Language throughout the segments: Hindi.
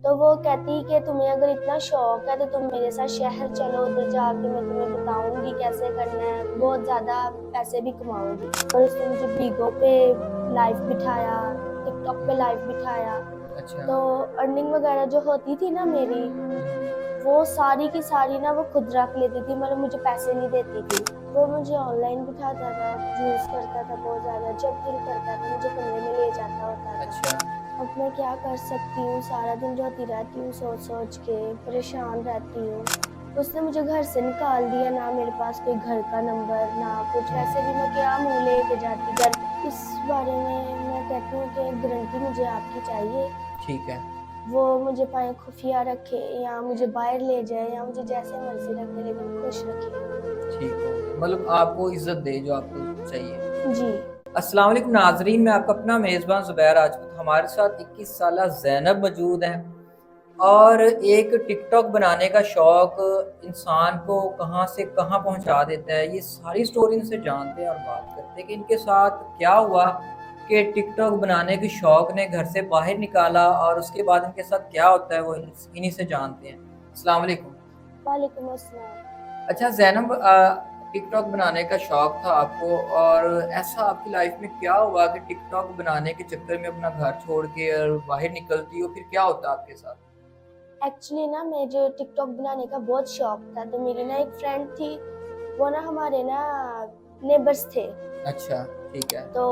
तो वो कहती कि तुम्हें अगर इतना शौक है तो तुम मेरे साथ शहर चलो, उधर जाके मैं तुम्हें बताऊंगी कैसे करना है, बहुत ज़्यादा पैसे भी कमाऊंगी। और उसने मुझे बीगो पे लाइव बिठाया, टिकटॉक पे लाइव बिठाया। अच्छा। तो अर्निंग वगैरह जो होती थी ना मेरी, वो सारी की सारी ना वो खुद रख लेती थी, मतलब मुझे पैसे नहीं देती थी। वो मुझे ऑनलाइन बिठाता था, यूज़ करता था बहुत ज़्यादा, जब दिल करता था मुझे कमरे में ले जाता होता था। अच्छा। अब मैं क्या कर सकती हूँ, सारा दिन रोती रहती हूँ सोच सोच के, परेशान रहती हूँ। उसने मुझे घर से निकाल दिया, ना मेरे पास कोई घर का नंबर ना कुछ, वैसे भी मैं क्या मुँह लेके जाती घर। इस बारे में मैं कहती हूँ कि गारंटी मुझे आपकी चाहिए। ठीक है। वो मुझे पाए खुफिया रखे या मुझे बाहर ले जाए या मुझे जैसे मर्जी रखे, लेकिन खुश रखे। ठीक हो गया, मतलब आपको इज्जत दे जो आपको चाहिए। जी। अस्सलाम वालेकुम नाजरीन, मैं आपका अपना मेज़बान ज़ुबैर राजपूत। हमारे साथ 21 साला ज़ैनब मौजूद है। और एक टिकटॉक बनाने का शौक़ इंसान को कहाँ से कहाँ पहुँचा देता है, ये सारी स्टोरी इनसे जानते हैं और बात करते हैं कि इनके साथ क्या हुआ कि टिकटॉक बनाने के शौक़ ने घर से बाहर निकाला, और उसके बाद इनके साथ क्या होता है वो इन्हीं से जानते हैं। अस्सलाम वालेकुम। वालेकुम अस्सलाम। अच्छा ज़ैनब, टिकटॉक बनाने का शौक़ था आपको, और ऐसा आपकी लाइफ में क्या हुआ कि टिकटॉक बनाने के चक्कर में अपना घर छोड़ के और बाहर निकलती हो, फिर क्या होता आपके साथ? एक्चुअली ना मुझे टिकटॉक बनाने का बहुत शौक था, तो मेरी ना एक फ्रेंड थी, वो ना हमारे ना नेबर्स थे। अच्छा, ठीक है। तो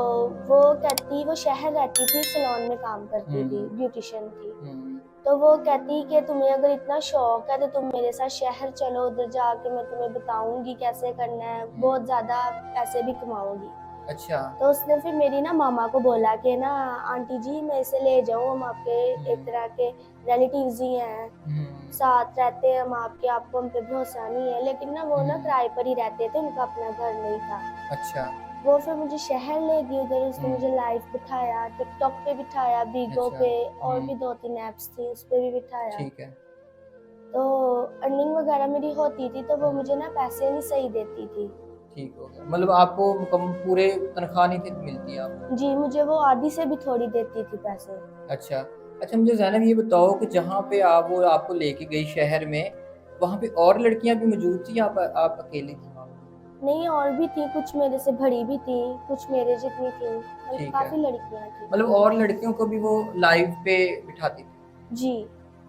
वो शहर रहती थी, सैलून में काम करती थी, हुँ, ब्यूटिशियन थी। हुँ, तो वो कहती कि तुम्हें अगर इतना शौक है तो तुम मेरे साथ शहर चलो, उधर जाके मैं तुम्हें बताऊंगी कैसे करना है, हुँ। बहुत ज़्यादा पैसे भी कमाऊंगी। अच्छा। तो उसने फिर मेरी ना मामा को बोला कि ना आंटी जी मैं इसे ले जाऊँ, हम आपके एक हुँ, तरह के रिलेटिव्स ही हैं, हुँ, साथ रहते हैं हम आपके, आपको हम पे भरोसा नहीं है। लेकिन ना वो ना हुँ। किराए पर ही रहते थे, उनका अपना घर नहीं था। अच्छा। वो फिर मुझे शहर ले गई, उधर उसने हुँ, मुझे लाइव बिठाया, टिकटॉक पे बिठाया, बीगो अच्छा। पे, और हुँ, भी 2-3 ऐप्स थी उस पे भी बिठाया। ठीक है। तो अर्निंग वगैरह मेरी होती थी, तो वो हुँ, मुझे ना पैसे नहीं सही देती थी। ठीक हो गया। मतलब आपको पूरे तनख्वाह नहीं थी मिलती आपको? जी, मुझे वो आधी से भी थोड़ी देती थी पैसे। अच्छा। अच्छा, मुझे ज़ैनब ये बताओ कि जहाँ पे वो आपको लेके गई शहर में, वहाँ पे और लड़कियाँ भी मौजूद थी या आप अकेली थी वहाँ पे? नहीं, और भी थी, कुछ मेरे से बड़ी भी थी, कुछ मेरे जितनी थी, मतलब ठीक है। काफ़ी लड़कियाँ थी। मतलब और लड़कियों को भी वो लाइव पे बिठाती थी? जी।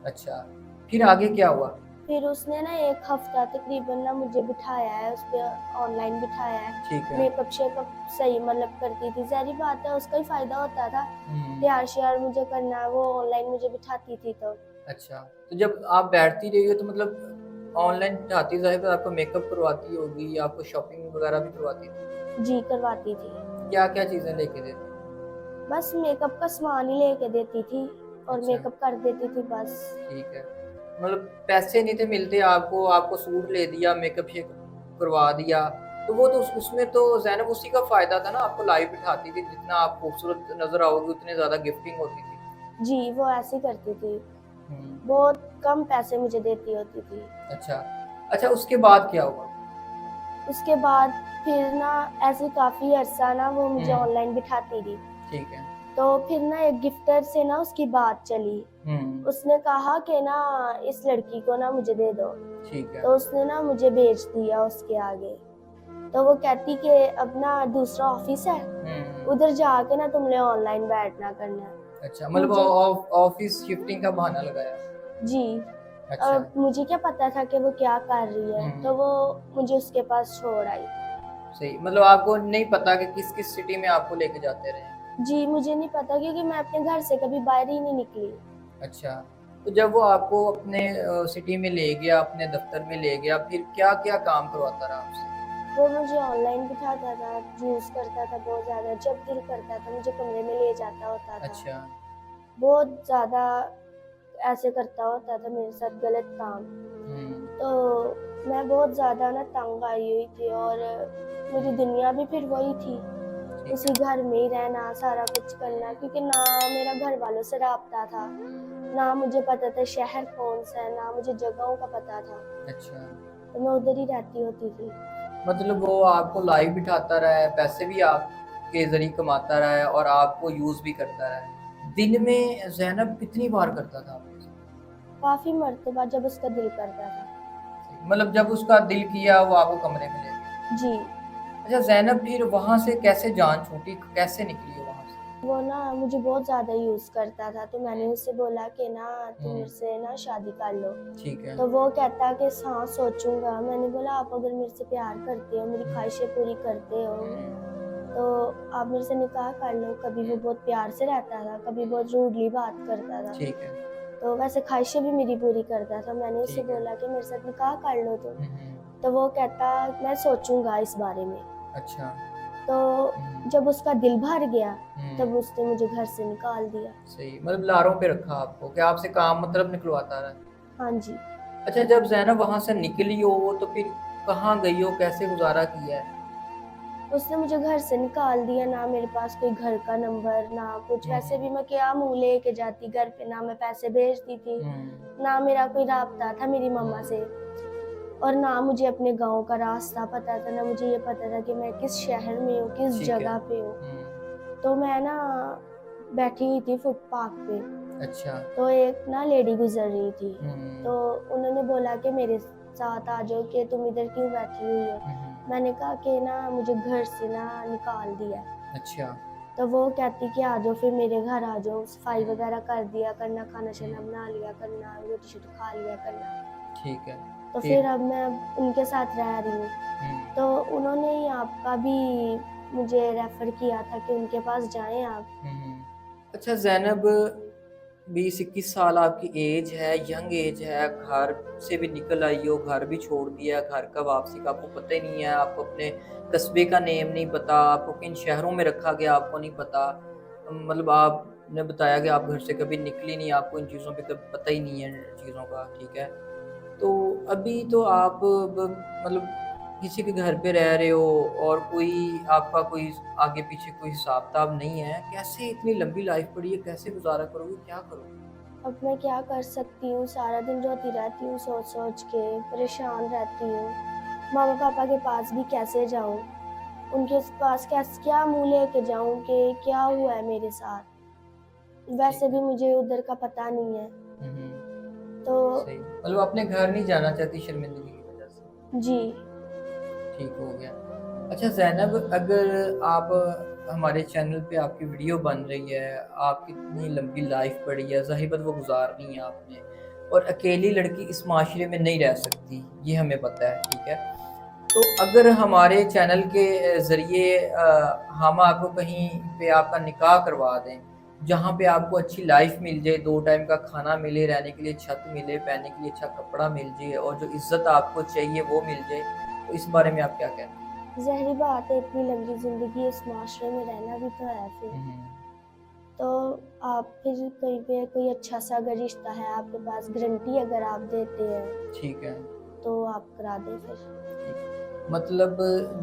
अच्छा। फिर आगे क्या हुआ? फिर उसने ना 1 हफ्ता तकरीबन ना मुझे बिठाया है, उस पे ऑनलाइन बिठाया है। ठीक है। मेकअप-शेकअप सही मतलब करती थी, ज़ाहिर-सी बात है उसका ही फ़ायदा होता था। हुँ। तैयार-श्यार मुझे करना, वो ऑनलाइन मुझे बिठाती थी तो। अच्छा, तो जब आप बैठती रही हो तो मतलब ऑनलाइन बिठाती ज़ाहिर है आपको मेकअप करवाती होगी, आपको शॉपिंग वगैरह भी करवाती थी? जी, करवाती थी। क्या-क्या चीज़ें लेके देती? बस मेकअप का सामान ही लेके देती थी और अच्छा, मेकअप कर देती थी बस। ठीक है। मतलब पैसे नहीं थे मिलते आपको, आपको सूट ले दिया, मेकअप शेकअप करवा दिया, तो वो तो उसमें तो ज़ैनब उसी का फ़ायदा था ना, आपको लाइव बिठाती थी, जितना आप खूबसूरत नज़र आओगे उतनी ज़्यादा गिफ्टिंग होती थी। जी, वो ऐसे ही करती थी। हुँ, बहुत कम पैसे मुझे देती होती थी। अच्छा। अच्छा, उसके बाद क्या हुआ? उसके बाद फिर ना ऐसे काफ़ी अरसा ना वो मुझे हुँ, ऑनलाइन बिठाती रही। ठीक है। तो फिर ना एक गिफ्टर से ना उसकी बात चली। हुँ, उसने कहा कि ना इस लड़की को ना मुझे दे दो। ठीक है। तो उसने ना मुझे भेज दिया उसके आगे। तो वो कहती कि अब ना दूसरा ऑफ़िस है, हुँ। उधर जाके ना तुमने ऑनलाइन बैठना करना है। अच्छा, मतलब मुझे ऑफ़िस शिफ्टिंग का बहाना लगाया। जी। अच्छा। मुझे क्या पता था कि वो क्या कर रही है, तो हुँ, वो मुझे उसके पास छोड़ आई। सही, मतलब आपको नहीं पता कि किस-किस सिटी में आपको लेके जाते रहे। जी, मुझे नहीं पता क्योंकि मैं अपने घर से कभी बाहर ही नहीं निकली। अच्छा, तो जब वो आपको अपने सिटी में ले गया, अपने दफ़्तर में ले गया, फिर क्या-क्या काम करवाता रहा आपसे? वो मुझे ऑनलाइन बिठाता था, यूज़ करता था बहुत ज़्यादा, जब दिल करता था मुझे कमरे में ले जाता होता था। अच्छा। बहुत ज़्यादा ऐसे करता होता था मेरे साथ गलत काम। हुँ, तो मैं बहुत ज़्यादा ना तंग आई हुई थी और मेरी हुँ, दुनिया भी फिर वही थी। ठीक उसी है। घर में ही रहना, सारा कुछ करना, क्योंकि ना मेरा घर वालों से राब्ता था, ना मुझे पता था शहर कौन-सा है, ना मुझे जगहों का पता था। अच्छा, तो मैं उधर ही रहती होती थी। मतलब वो आपको लाइव बिठाता रहा है, पैसे भी आपके ज़रिए कमाता रहा है और आपको यूज़ भी करता रहा है। दिन में ज़ैनब कितनी बार करता था आपके साथ? काफ़ी मर्तबा जब उसका दिल करता था। मतलब जब उसका दिल किया वो आपको कमरे में ले गया। जी। अच्छा ज़ैनब फिर वहाँ से कैसे जान छूटी, कैसे निकली हो वहाँ से? वो ना मुझे बहुत ज़्यादा यूज़ करता था, तो मैंने उससे बोला कि ना तुम हुँ, मेरे से ना शादी कर लो। ठीक है। तो वो कहता कि हाँ सोचूंगा। मैंने बोला आप अगर मेरे से प्यार करते हो, मेरी हुँ, ख्वाहिशें पूरी करते हो, हुँ, तो आप मेरे से निकाह कर लो। कभी वो हुँ, बहुत प्यार से रहता था, कभी बहुत रूडली बात करता था, ठीक है, तो वैसे ख्वाहिशें भी मेरी पूरी करता था। मैंने उससे ठीक है। बोला कि मेरे साथ निकाह कर लो तुम। हुँ, हुँ, तो वो कहता मैं सोचूंगा इस बारे में। अच्छा। तो हुँ, जब उसका दिल भर गया, तब हुँ, उसने मुझे घर से निकाल दिया। सही मतलब लारों पे रखा आपको कि आपसे काम मतलब निकलवाता रहा। हाँ जी। अच्छा जब ज़ैनब वहाँ से निकली हो तो फिर कहाँ गई हो, कैसे गुज़ारा किया है? उसने मुझे घर से निकाल दिया, ना मेरे पास कोई घर का नंबर, ना कुछ। हुँ, वैसे भी हुँ, मैं क्या मुँह लेके जाती घर पे, ना मैं पैसे भेजती थी, हुँ, ना मेरा कोई राब्ता था मेरी मम्मा हुँ, से, और ना मुझे अपने गाँव का रास्ता पता था, ना मुझे ये पता था कि मैं किस शहर में हूँ, किस ठीक है। जगह पे हूँ। हुँ, तो मैं ना बैठी हुई थी फुटपाथ पे, अच्छा। तो एक ना लेडी गुज़र रही थी, तो हुँ, उन्होंने बोला कि मेरे साथ आ जाओ, कि तुम इधर क्यों बैठी हुई हो? हुँ, हुँ, मैंने कहा कि ना मुझे घर से ना निकाल दिया है। अच्छा। तो वो कहती कि आ जाओ फिर मेरे घर आ जाओ, सफाई हुँ, वगैरह कर दिया करना, खाना-शाना हुँ, बना लिया करना, रोटी-शोटी खा लिया करना। ठीक है। तो फिर फिर? अब मैं उनके साथ रह रही हूँ। हुँ, तो उन्होंने ही आपका भी मुझे रेफ़र किया था कि उनके पास जाएँ आप। हुँ, हुँ। अच्छा ज़ैनब 20-21 साल आपकी एज है, यंग एज है, घर से भी निकल आई हो, घर भी छोड़ दिया, घर का वापसी का आपको पता ही नहीं है, आपको अपने कस्बे का नेम नहीं पता, आपको किन शहरों में रखा गया आपको नहीं पता। मतलब आपने बताया कि आप घर से कभी निकली नहीं, आपको इन चीज़ों पे कभी पता ही नहीं है चीज़ों का, ठीक है। तो अभी तो आप ब मतलब किसी के घर पे रह रहे हो और कोई आपका कोई आगे-पीछे कोई हिसाब-किताब नहीं है। कैसे इतनी लंबी लाइफ़ पड़ी है, कैसे गुज़ारा करोगे, क्या करोगे? अब मैं क्या कर सकती हूँ, सारा दिन रोती रहती हूँ सोच-सोच के, परेशान रहती हूँ। मम्मा-पापा के पास भी कैसे जाऊँ? उनके पास क्या मुँह लेके जाऊँ कि क्या हुआ है मेरे साथ? ठीक वैसे है। भी मुझे उधर का पता नहीं है। हुँ, हुँ। तो सही। मतलब अपने घर नहीं जाना चाहती शर्मिंदगी की वज़ह से। जी। ठीक हो गया। अच्छा ज़ैनब अगर आप हमारे चैनल पे आपकी वीडियो बन रही है, आपकी इतनी लंबी लाइफ़ पड़ी है, ज़ाहिर-बात वो गुज़ारनी है आपने और अकेली लड़की इस माशरे में नहीं रह सकती, ये हमें पता है, ठीक है? तो अगर हमारे चैनल के ज़रिए हम आपको कहीं पे आपका निकाह करवा दें, जहाँ पे आपको अच्छी लाइफ़ मिल जाए, 2 टाइम का खाना मिले, रहने के लिए छत मिले, पहनने के लिए अच्छा कपड़ा मिल जाए और जो इज़्ज़त आपको चाहिए वो मिल जाए, तो इस बारे में आप क्या कहती हैं? ज़ाहिर-सी बात है, इतनी लंबी ज़िंदगी इस माशरे में रहना भी तो है फिर। हुँ, हुँ। तो आप फिर कहीं पे कोई अच्छा-सा अगर रिश्ता है आपके पास, गारंटी अगर आप देते हैं, ठीक है, तो आप करा दें फिर। ठीक। मतलब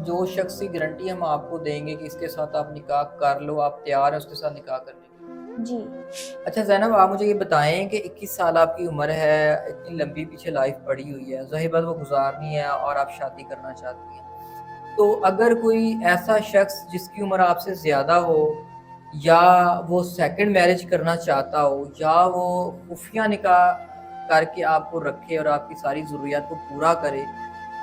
जो शख़्स की गारंटी हम आपको देंगे कि इसके साथ आप निकाह कर लो, आप तैयार हैं उसके साथ निकाह करने के लिए? जी। अच्छा ज़ैनब आप मुझे ये बताएँ कि 21 साल आपकी उम्र है, इतनी लंबी पीछे लाइफ़ पड़ी हुई है, ज़ाहिर-बात वो गुज़ारनी है और आप शादी करना चाहती हैं। तो अगर कोई ऐसा शख़्स जिसकी उम्र आपसे ज़्यादा हो या वो सेकंड मैरिज करना चाहता हो या वो खुफ़िया निकाह करके आपको रखे और आपकी सारी ज़रूरियात को पूरा करे,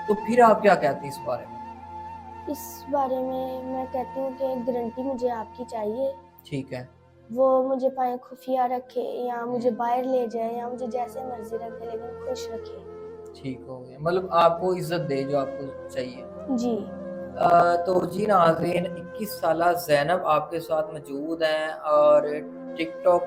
तो फिर आप क्या कहती हैं इस बारे में? इस बारे में मैं कहती हूँ कि गारंटी मुझे आपकी चाहिए। ठीक है। वो मुझे चाहे खुफिया रखे या मुझे हुँ, बाहर ले जाए या मुझे जैसे मर्ज़ी रखे, लेकिन खुश रखे। ठीक हो गया। मतलब आपको इज़्ज़त दे जो आपको चाहिए। जी। तो जी नाज़रीन 21 साला ज़ैनब आपके साथ मौजूद हैं और टिकटॉक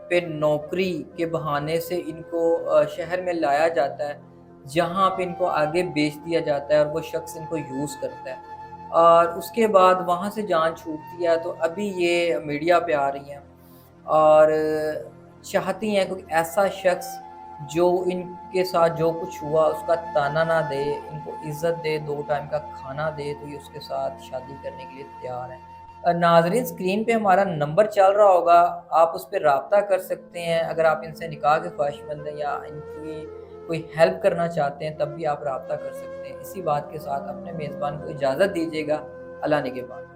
पे नौकरी के बहाने से इनको शहर में लाया जाता है, जहाँ पे इनको आगे बेच दिया जाता है और वो शख़्स इनको यूज़ करता है। और उसके बाद वहाँ से जान छूटती है, तो अभी ये मीडिया पे आ रही हैं और चाहती हैं कोई ऐसा शख़्स जो इनके साथ जो कुछ हुआ उसका ताना ना दे, इनको इज़्ज़त दे, 2 टाइम का खाना दे, तो ये उसके साथ शादी करने के लिए तैयार हैं। नाज़रीन स्क्रीन पे हमारा नंबर चल रहा होगा, आप उस पे राब्ता कर सकते हैं। अगर आप इनसे निकाह के ख्वाहिशमंद हैं या इनकी कोई हेल्प करना चाहते हैं, तब भी आप राब्ता कर सकते हैं। इसी बात के साथ अपने मेज़बान को इजाज़त दीजिएगा। अल्लाह निगहबान।